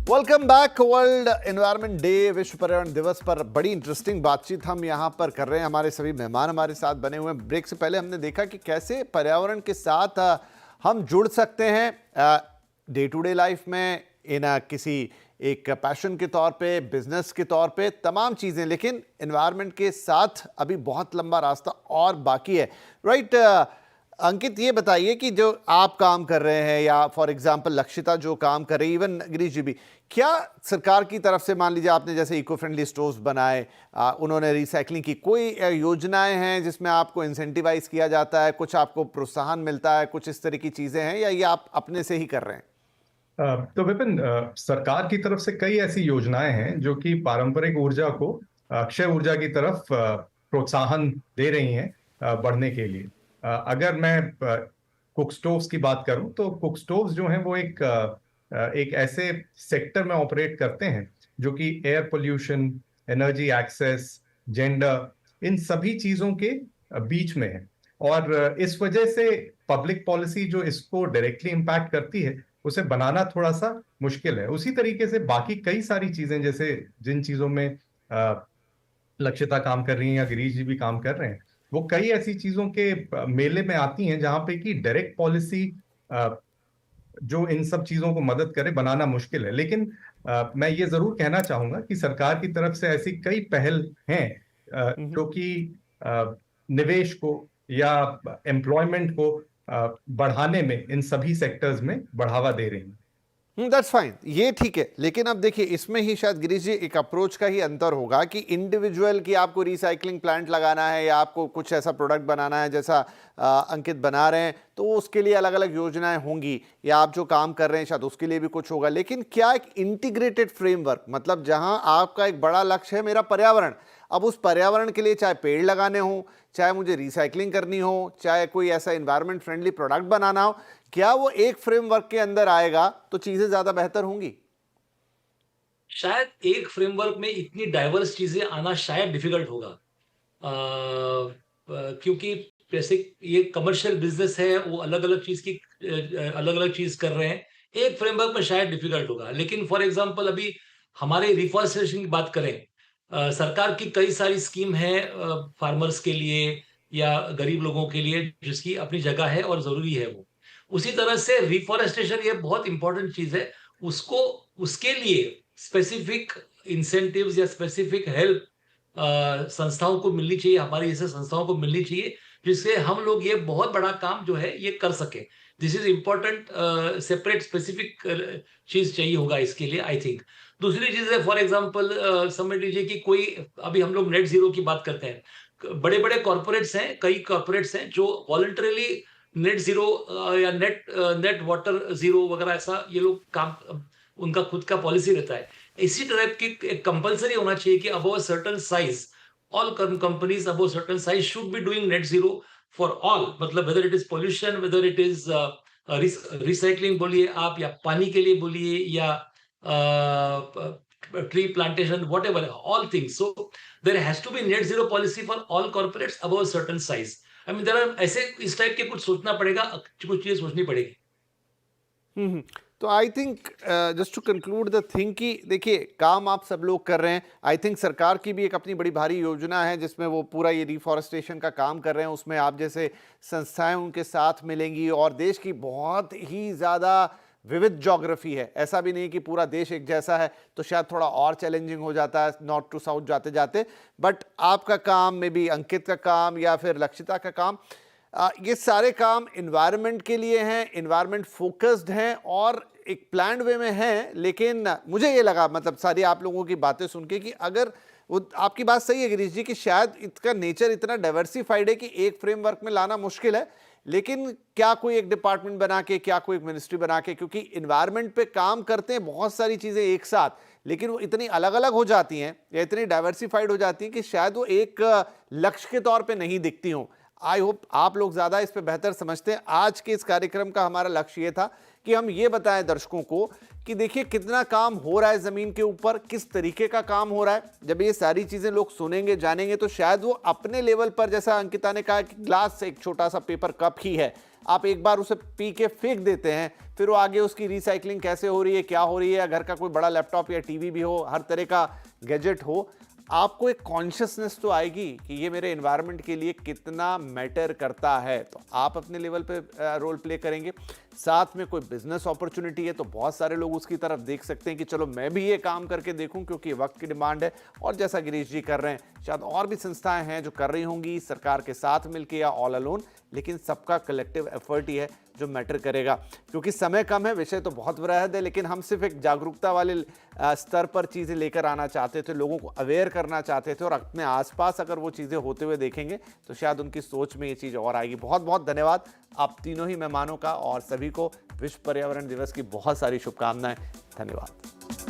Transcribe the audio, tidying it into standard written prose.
Welcome back. World environment day, विश्व पर्यावरण दिवस पर बड़ी इंटरेस्टिंग बातचीत हम यहाँ पर कर रहे हैं। हमारे सभी मेहमान हमारे साथ बने हुए हैं। ब्रेक से पहले हमने देखा कि कैसे पर्यावरण के साथ हम जुड़ सकते हैं डे टू डे लाइफ में, इन किसी एक पैशन के तौर पे, बिजनेस के तौर पे, तमाम चीज़ें। लेकिन एनवायरनमेंट के साथ अभी बहुत लंबा रास्ता और बाकी है, राइट? अंकित, ये बताइए कि जो आप काम कर रहे हैं, या फॉर एग्जांपल लक्षिता जो काम कर रही है, इवन गिरीश जी भी, क्या सरकार की तरफ से, मान लीजिए आपने जैसे इको फ्रेंडली स्टोर्स बनाए, उन्होंने रिसाइकलिंग की, कोई योजनाएं हैं जिसमें आपको इंसेंटिवाइज किया जाता है, कुछ आपको प्रोत्साहन मिलता है, कुछ इस तरह की चीजें हैं, या ये आप अपने से ही कर रहे हैं? तो विपिन, सरकार की तरफ से कई ऐसी योजनाएं हैं जो कि पारंपरिक ऊर्जा को अक्षय ऊर्जा की तरफ प्रोत्साहन दे रही हैं बढ़ने के लिए। अगर मैं कुक स्टोव्स की बात करूं तो कुक स्टोव्स जो हैं वो एक ऐसे सेक्टर में ऑपरेट करते हैं जो कि air pollution, energy access, gender, इन सभी चीजों के बीच में है। और इस वजह से पब्लिक पॉलिसी जो इसको डायरेक्टली इम्पैक्ट करती है उसे बनाना थोड़ा सा मुश्किल है। उसी तरीके से बाकी कई सारी चीजें, जैसे जिन चीजों में लक्षिता काम कर रही हैं या गिरीश जी भी काम कर रहे हैं, वो कई ऐसी चीजों के मेले में आती हैं जहां पे कि डायरेक्ट पॉलिसी जो इन सब चीजों को मदद करे बनाना मुश्किल है। लेकिन मैं ये जरूर कहना चाहूंगा कि सरकार की तरफ से ऐसी कई पहल हैं जो कि निवेश को या एम्प्लॉयमेंट को बढ़ाने में इन सभी सेक्टर्स में बढ़ावा दे रही हैं। दैट्स फाइन, ये ठीक है। लेकिन अब देखिए, इसमें ही शायद गिरीश जी एक अप्रोच का ही अंतर होगा कि इंडिविजुअल की आपको रिसाइकलिंग प्लांट लगाना है, या आपको कुछ ऐसा प्रोडक्ट बनाना है जैसा अंकित बना रहे हैं, तो उसके लिए अलग अलग योजनाएं होंगी, या आप जो काम कर रहे हैं शायद उसके लिए भी कुछ होगा। लेकिन क्या एक इंटीग्रेटेड फ्रेमवर्क, मतलब जहां आपका एक बड़ा लक्ष्य है मेरा पर्यावरण, अब उस पर्यावरण के लिए चाहे पेड़ लगाने हो, चाहे मुझे रिसाइकलिंग करनी हो, चाहे कोई ऐसा एनवायरनमेंट फ्रेंडली प्रोडक्ट बनाना हो, क्या वो एक फ्रेमवर्क के अंदर आएगा तो चीजें ज्यादा बेहतर होंगी? शायद एक फ्रेमवर्क में इतनी डाइवर्स चीजें आना शायद डिफिकल्ट होगा। क्योंकि जैसे ये कमर्शियल बिजनेस है, वो अलग अलग चीज की अलग अलग चीज कर रहे हैं। एक फ्रेमवर्क में शायद डिफिकल्ट होगा। लेकिन फॉर एग्जांपल अभी हमारे रिफॉरेस्टेशन की बात करें, सरकार की कई सारी स्कीम है फार्मर्स के लिए या गरीब लोगों के लिए, जिसकी अपनी जगह है और जरूरी है वो। उसी तरह से रिफॉरेस्टेशन ये बहुत इंपॉर्टेंट चीज है। उसको उसके लिए स्पेसिफिक इंसेंटिव्स या स्पेसिफिक हेल्प संस्थाओं को मिलनी चाहिए, हमारी जैसे संस्थाओं को मिलनी चाहिए, जिससे हम लोग ये बहुत बड़ा काम जो है ये कर सके। This is important. Separate specific चीज चाहिए होगा इसके लिए, आई थिंक। दूसरी चीज है, फॉर एग्जांपल समझ लीजिए कि कोई, अभी हम लोग नेट जीरो की बात करते हैं। बड़े बड़े कॉर्पोरेट्स हैं, कई कॉर्पोरेट्स हैं जो वॉलंटरली नेट जीरो या नेट वाटर जीरो वगैरह ऐसा ये लोग काम, उनका खुद का पॉलिसी रहता है। इसी तरह की एक कंपलसरी होना चाहिए कि above certain size, all companies above certain size should be doing net zero for all. मतलब whether it is pollution, whether it is recycling बोलिए आप, या पानी के लिए बोलिए, या tree plantation, whatever, all things. So there has to be net zero policy for all corporates above certain size. I mean there are ऐसे इस टाइप के कुछ सोचना पड़ेगा, कुछ चीजें सोचनी पड़ेगी। तो I think just to conclude the thing कि देखिए, काम आप सब लोग कर रहे हैं। आई थिंक सरकार की भी एक अपनी बड़ी भारी योजना है जिसमें वो पूरा ये रिफॉरेस्टेशन का काम कर रहे हैं। उसमें आप जैसे संस्थाएं उनके साथ मिलेंगी, और देश की बहुत ही ज़्यादा विविध ज्योग्राफी है। ऐसा भी नहीं कि पूरा देश एक जैसा है, तो शायद थोड़ा और चैलेंजिंग हो जाता है नॉर्थ टू साउथ जाते जाते। बट आपका काम में भी, अंकित का काम या फिर लक्षिता का काम, ये सारे काम इन्वायरमेंट के लिए हैं, इन्वायरमेंट फोकस्ड हैं और एक प्लान्ड वे में हैं। लेकिन मुझे ये लगा, मतलब सारी आप लोगों की बातें सुन के, कि अगर वो, आपकी बात सही है गिरीश जी, कि शायद इसका नेचर इतना डाइवर्सिफाइड है कि एक फ्रेमवर्क में लाना मुश्किल है। लेकिन क्या कोई एक डिपार्टमेंट बना के, क्या कोई एक मिनिस्ट्री बना के, क्योंकि इन्वायरमेंट पे काम करते हैं बहुत सारी चीज़ें एक साथ, लेकिन वो इतनी अलग अलग हो जाती हैं या इतनी डाइवर्सिफाइड हो जाती हैं कि शायद वो एक लक्ष्य के तौर पे नहीं दिखती हों। आई होप आप लोग ज़्यादा इस पे बेहतर समझते हैं। आज के इस कार्यक्रम का हमारा लक्ष्य ये था कि हम ये बताएं दर्शकों को कि देखिए कितना काम हो रहा है ज़मीन के ऊपर, किस तरीके का काम हो रहा है। जब ये सारी चीज़ें लोग सुनेंगे, जानेंगे, तो शायद वो अपने लेवल पर, जैसा अंकिता ने कहा कि ग्लास एक छोटा सा पेपर कप ही है, आप एक बार उसे पी के फेंक देते हैं, फिर वो आगे उसकी रिसाइकलिंग कैसे हो रही है, क्या हो रही है, घर का कोई बड़ा लैपटॉप या टीवी भी हो, हर तरह का गैजेट हो, आपको एक कॉन्शियसनेस तो आएगी कि ये मेरे एनवायरनमेंट के लिए कितना मैटर करता है। तो आप अपने लेवल पे रोल प्ले करेंगे। साथ में कोई बिजनेस अपॉर्चुनिटी है तो बहुत सारे लोग उसकी तरफ देख सकते हैं कि चलो मैं भी ये काम करके देखूं, क्योंकि वक्त की डिमांड है। और जैसा गिरीश जी कर रहे हैं, शायद और भी संस्थाएं हैं जो कर रही होंगी सरकार के साथ मिलकर या ऑल अलोन, लेकिन सबका कलेक्टिव एफर्ट ही है जो मैटर करेगा। क्योंकि समय कम है, विषय तो बहुत वृहद है, लेकिन हम सिर्फ एक जागरूकता वाले स्तर पर चीज़ें लेकर आना चाहते थे, लोगों को अवेयर करना चाहते थे। और अपने आसपास अगर वो चीज़ें होते हुए देखेंगे तो शायद उनकी सोच में ये चीज़ और आएगी। बहुत बहुत धन्यवाद आप तीनों ही मेहमानों का, और सभी को विश्व पर्यावरण दिवस की बहुत सारी शुभकामनाएं। धन्यवाद।